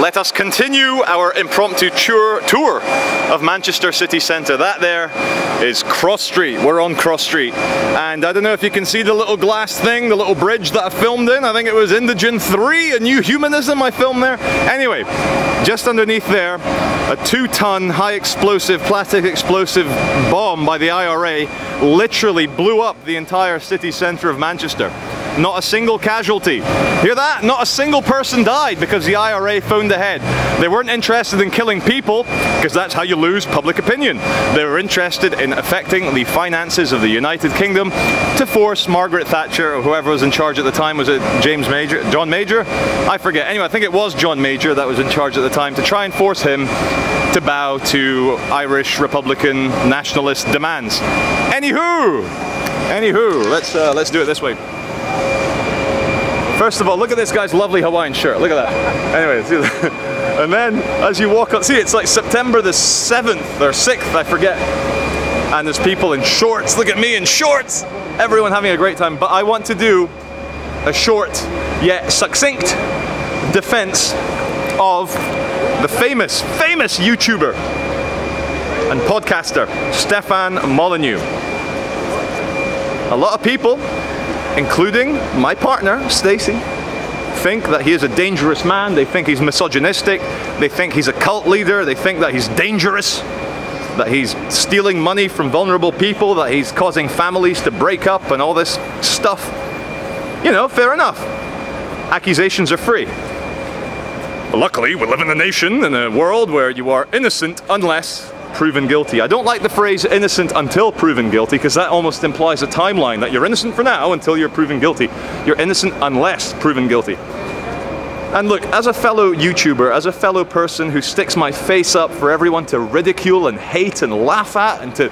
let us continue our impromptu tour of Manchester city centre. That there is Cross Street. We're on Cross Street. And I don't know if you can see the little glass thing, the little bridge that I filmed in. I think it was Indigene 3, A New Humanism I filmed there. Anyway, just underneath there, a 2-ton high explosive, plastic explosive bomb by the IRA literally blew up the entire city centre of Manchester. Not a single casualty. Hear that? Not a single person died because the IRA phoned ahead. They weren't interested in killing people, because that's how you lose public opinion. They were interested in affecting the finances of the United Kingdom to force Margaret Thatcher, or whoever was in charge at the time. Was it John Major? I forget. Anyway, I think it was John Major that was in charge at the time, to try and force him to bow to Irish Republican nationalist demands. Anywho, let's do it this way. First of all, look at this guy's lovely Hawaiian shirt. Look at that. Anyway, see that? And then as you walk up, see, it's like September the 7th or 6th, I forget. And there's people in shorts. Look at me in shorts. Everyone having a great time. But I want to do a short yet succinct defense of the famous YouTuber and podcaster, Stefan Molyneux. A lot of people, including my partner, Stacey, think that he is a dangerous man. They think he's misogynistic. They think he's a cult leader. They think that he's dangerous, that he's stealing money from vulnerable people, that he's causing families to break up and all this stuff. You know, fair enough. Accusations are free. But luckily, we live in a world where you are innocent unless proven guilty. I don't like the phrase innocent until proven guilty, because that almost implies a timeline that you're innocent for now until you're proven guilty. You're innocent unless proven guilty. And look, as a fellow YouTuber, as a fellow person who sticks my face up for everyone to ridicule and hate and laugh at and to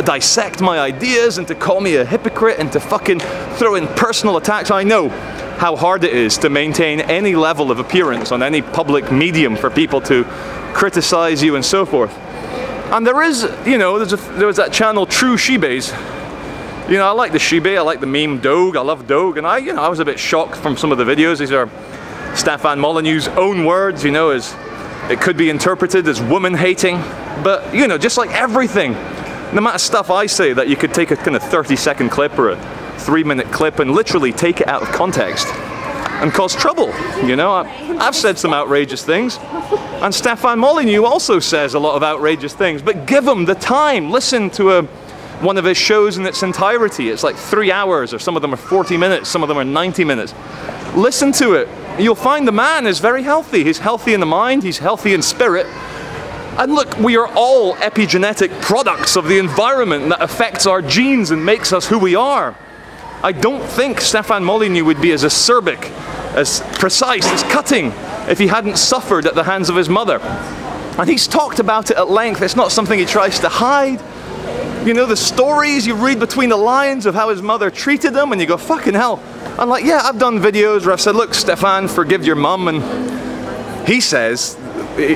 dissect my ideas and to call me a hypocrite and to fucking throw in personal attacks, I know how hard it is to maintain any level of appearance on any public medium for people to criticize you and so forth. And there is, you know, there was that channel True Shebes. You know, I like the Shebe, I like the meme Doge, I love Doge, and I was a bit shocked from some of the videos. These are Stefan Molyneux's own words, you know, as it could be interpreted as woman-hating. But, you know, just like everything, no matter stuff I say that you could take a kind of 30-second clip or a 3-minute clip and literally take it out of context and cause trouble, you know. I've said some outrageous things. And Stefan Molyneux also says a lot of outrageous things, but give him the time. Listen to one of his shows in its entirety. It's like 3 hours, or some of them are 40 minutes, some of them are 90 minutes. Listen to it. You'll find the man is very healthy. He's healthy in the mind, he's healthy in spirit. And look, we are all epigenetic products of the environment that affects our genes and makes us who we are. I don't think Stefan Molyneux would be as acerbic, as precise, as cutting, if he hadn't suffered at the hands of his mother. And he's talked about it at length. It's not something he tries to hide. You know, the stories you read between the lines of how his mother treated him, and you go, fucking hell. I'm like, yeah, I've done videos where I've said, look, Stefan, forgive your mum, and he says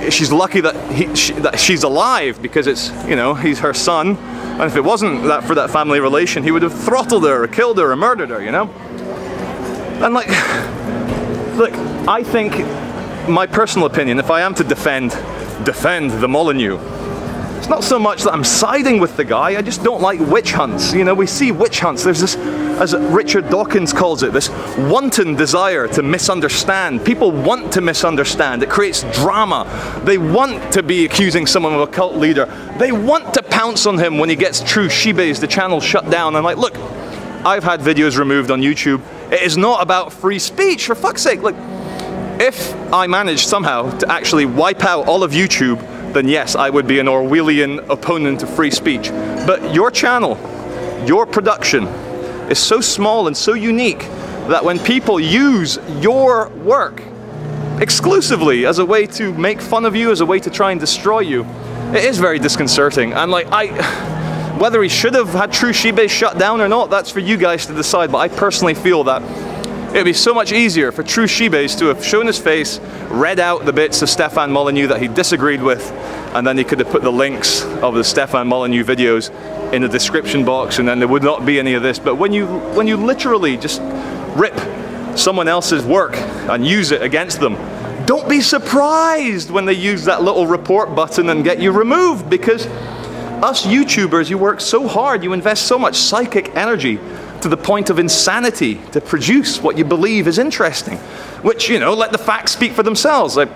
she's lucky that she's alive because it's, you know, he's her son, and if it wasn't that for that family relation, he would have throttled her or killed her or murdered her, you know? And like, look, I think, my personal opinion, if I am to defend the Molyneux, it's not so much that I'm siding with the guy, I just don't like witch hunts. You know, we see witch hunts, there's this, as Richard Dawkins calls it, this wanton desire to misunderstand. People want to misunderstand, it creates drama. They want to be accusing someone of a cult leader. They want to pounce on him when he gets True Shebes, the channel shut down. I'm like, look, I've had videos removed on YouTube. It is not about free speech, for fuck's sake. Look, if I managed somehow to actually wipe out all of YouTube, then yes, I would be an Orwellian opponent of free speech. But your channel, your production, is so small and so unique that when people use your work exclusively as a way to make fun of you, as a way to try and destroy you, it is very disconcerting. And like, whether he should have had True Shebes shut down or not, that's for you guys to decide, but I personally feel that it would be so much easier for True Shebes to have shown his face, read out the bits of Stefan Molyneux that he disagreed with, and then he could have put the links of the Stefan Molyneux videos in the description box, and then there would not be any of this. But when you literally just rip someone else's work and use it against them, don't be surprised when they use that little report button and get you removed, because us YouTubers, you work so hard, you invest so much psychic energy to the point of insanity to produce what you believe is interesting, which, you know, let the facts speak for themselves. Like,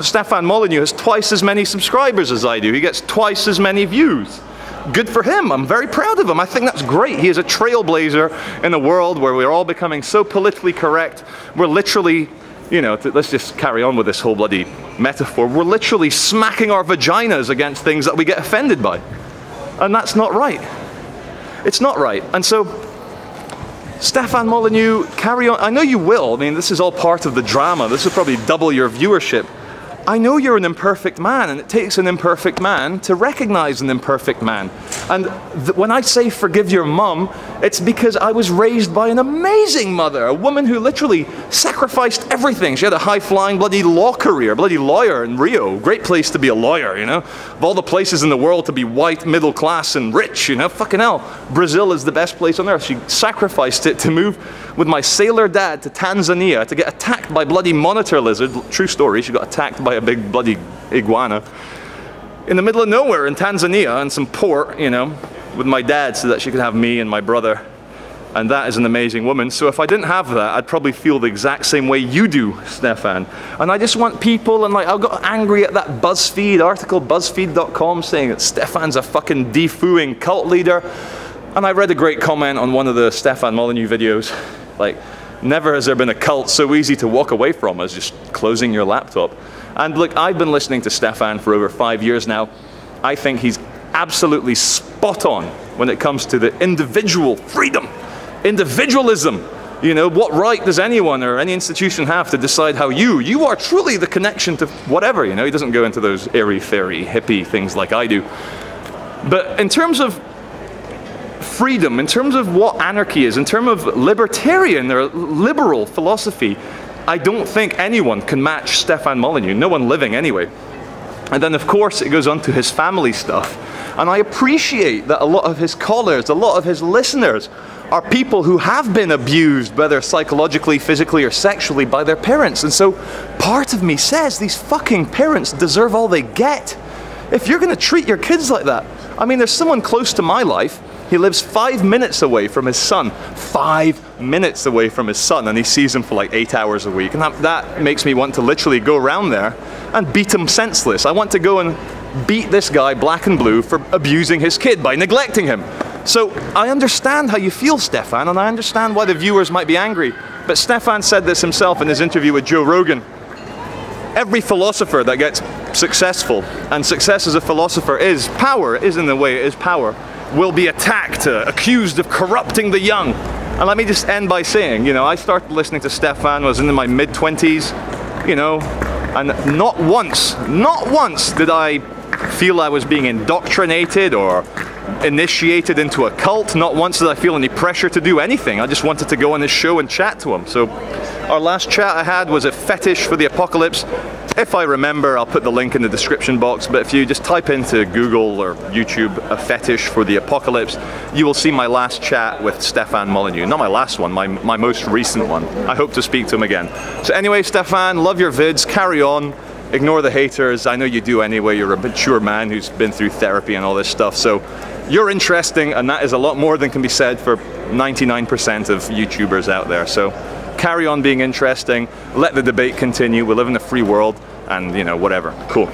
Stefan Molyneux has twice as many subscribers as I do. He gets twice as many views. Good for him. I'm very proud of him. I think that's great. He is a trailblazer in a world where we're all becoming so politically correct. We're literally, you know, let's just carry on with this whole bloody metaphor. We're literally smacking our vaginas against things that we get offended by. And that's not right. It's not right. And so, Stefan Molyneux, carry on. I know you will. I mean, this is all part of the drama. This will probably double your viewership. I know you're an imperfect man, and it takes an imperfect man to recognize an imperfect man. And when I say forgive your mum, it's because I was raised by an amazing mother, a woman who literally sacrificed everything. She had a high-flying bloody law career, bloody lawyer in Rio. Great place to be a lawyer, you know? Of all the places in the world to be white, middle class, and rich, you know? Fucking hell. Brazil is the best place on earth. She sacrificed it to move with my sailor dad to Tanzania to get attacked by bloody monitor lizard. True story, she got attacked by a big bloody iguana in the middle of nowhere in Tanzania, in some port, you know, with my dad so that she could have me and my brother. And that is an amazing woman. So if I didn't have that, I'd probably feel the exact same way you do, Stefan. And I just want people, and like, I got angry at that BuzzFeed article, BuzzFeed.com, saying that Stefan's a fucking defooing cult leader. And I read a great comment on one of the Stefan Molyneux videos, like, never has there been a cult so easy to walk away from as just closing your laptop. And look, I've been listening to Stefan for over 5 years now. I think he's absolutely spot on when it comes to the individual freedom, individualism. You know, what right does anyone or any institution have to decide how you are truly the connection to whatever, you know? He doesn't go into those airy-fairy hippie things like I do. But in terms of freedom, in terms of what anarchy is, in terms of libertarian or liberal philosophy, I don't think anyone can match Stefan Molyneux, no one living anyway. And then of course it goes on to his family stuff. And I appreciate that a lot of his callers, a lot of his listeners are people who have been abused, whether psychologically, physically, or sexually by their parents. And so part of me says these fucking parents deserve all they get. If you're gonna treat your kids like that, I mean, there's someone close to my life. He lives 5 minutes away from his son. 5 minutes away from his son, and he sees him for like 8 hours a week. And that makes me want to literally go around there and beat him senseless. I want to go and beat this guy black and blue for abusing his kid by neglecting him. So I understand how you feel, Stefan, and I understand why the viewers might be angry. But Stefan said this himself in his interview with Joe Rogan. Every philosopher that gets successful, and success as a philosopher is power, is in the way it is power, will be attacked, accused of corrupting the young. And let me just end by saying, you know, I started listening to Stefan, was in my mid-20s, you know, and not once did I feel I was being indoctrinated or initiated into a cult. Not once did I feel any pressure to do anything. I just wanted to go on his show and chat to him. So our last chat I had was a Fetish for the Apocalypse. If I remember, I'll put the link in the description box, but if you just type into Google or YouTube a Fetish for the Apocalypse, you will see my last chat with Stefan Molyneux. Not my last one, my most recent one. I hope to speak to him again. So anyway, Stefan, love your vids, carry on. Ignore the haters. I know you do anyway. You're a mature man who's been through therapy and all this stuff. So you're interesting, and that is a lot more than can be said for 99% of YouTubers out there. So carry on being interesting. Let the debate continue. We live in a free world, and you know, whatever. Cool.